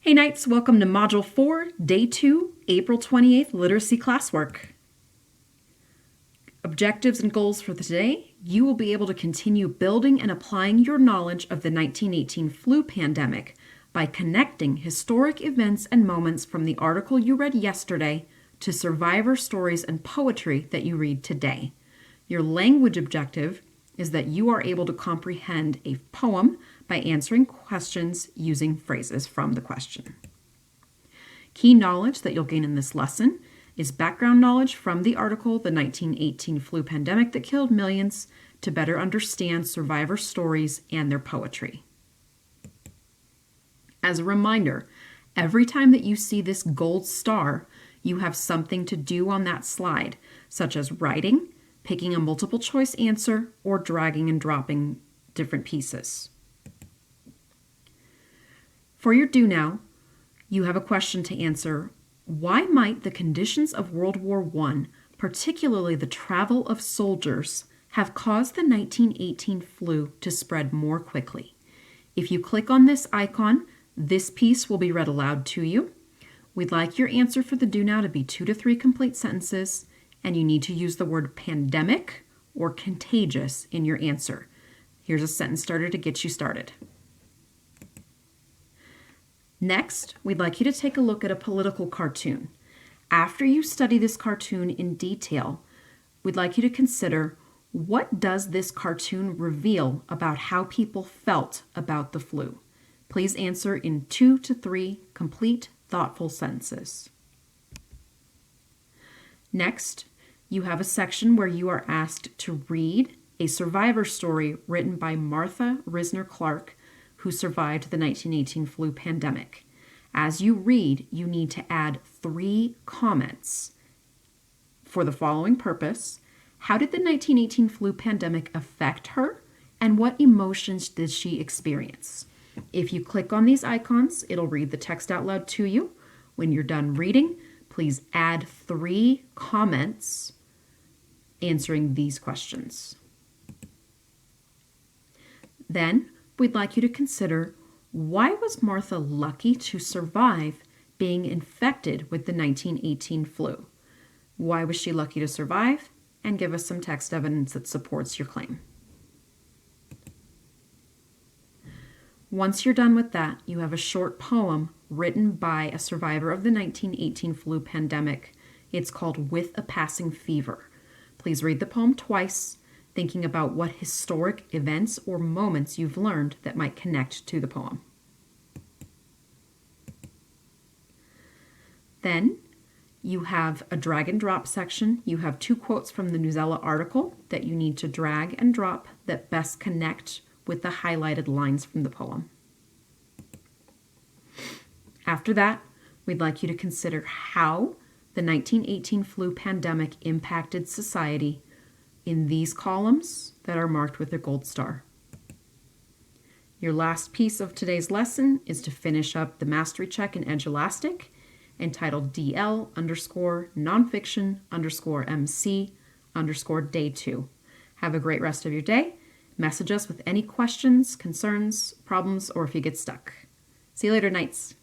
Hey Knights, welcome to Module 4, Day 2, April 28th, Literacy Classwork. Objectives and goals for today. You will be able to continue building and applying your knowledge of the 1918 flu pandemic by connecting historic events and moments from the article you read yesterday to survivor stories and poetry that you read today. Your language objective is that you are able to comprehend a poem by answering questions using phrases from the question. Key knowledge that you'll gain in this lesson is background knowledge from the article, The 1918 Flu Pandemic That Killed Millions, to better understand survivor stories and their poetry. As a reminder, every time that you see this gold star, you have something to do on that slide, such as writing, picking a multiple choice answer, or dragging and dropping different pieces. For your do now, you have a question to answer. Why might the conditions of World War I, particularly the travel of soldiers, have caused the 1918 flu to spread more quickly? If you click on this icon, this piece will be read aloud to you. We'd like your answer for the do now to be 2 to 3 complete sentences, and you need to use the word pandemic or contagious in your answer. Here's a sentence starter to get you started. Next, we'd like you to take a look at a political cartoon. After you study this cartoon in detail, we'd like you to consider, what does this cartoon reveal about how people felt about the flu? Please answer in 2 to 3 complete, thoughtful sentences. Next, you have a section where you are asked to read a survivor story written by Martha Risner Clark, who survived the 1918 flu pandemic. As you read, you need to add 3 comments for the following purpose. How did the 1918 flu pandemic affect her, and what emotions did she experience? If you click on these icons, it'll read the text out loud to you. When you're done reading, please add 3 comments answering these questions. Then, we'd like you to consider, why was Martha lucky to survive being infected with the 1918 flu? Why was she lucky to survive? And give us some text evidence that supports your claim. Once you're done with that, you have a short poem written by a survivor of the 1918 flu pandemic. It's called With a Passing Fever. Please read the poem twice, thinking about what historic events or moments you've learned that might connect to the poem. Then you have a drag and drop section. You have 2 quotes from the Newsella article that you need to drag and drop that best connect with the highlighted lines from the poem. After that, we'd like you to consider how the 1918 flu pandemic impacted society in these columns that are marked with a gold star. Your last piece of today's lesson is to finish up the mastery check in Edulastic entitled DL_nonfiction_MC_day 2. Have a great rest of your day. Message us with any questions, concerns, problems, or if you get stuck. See you later, Knights.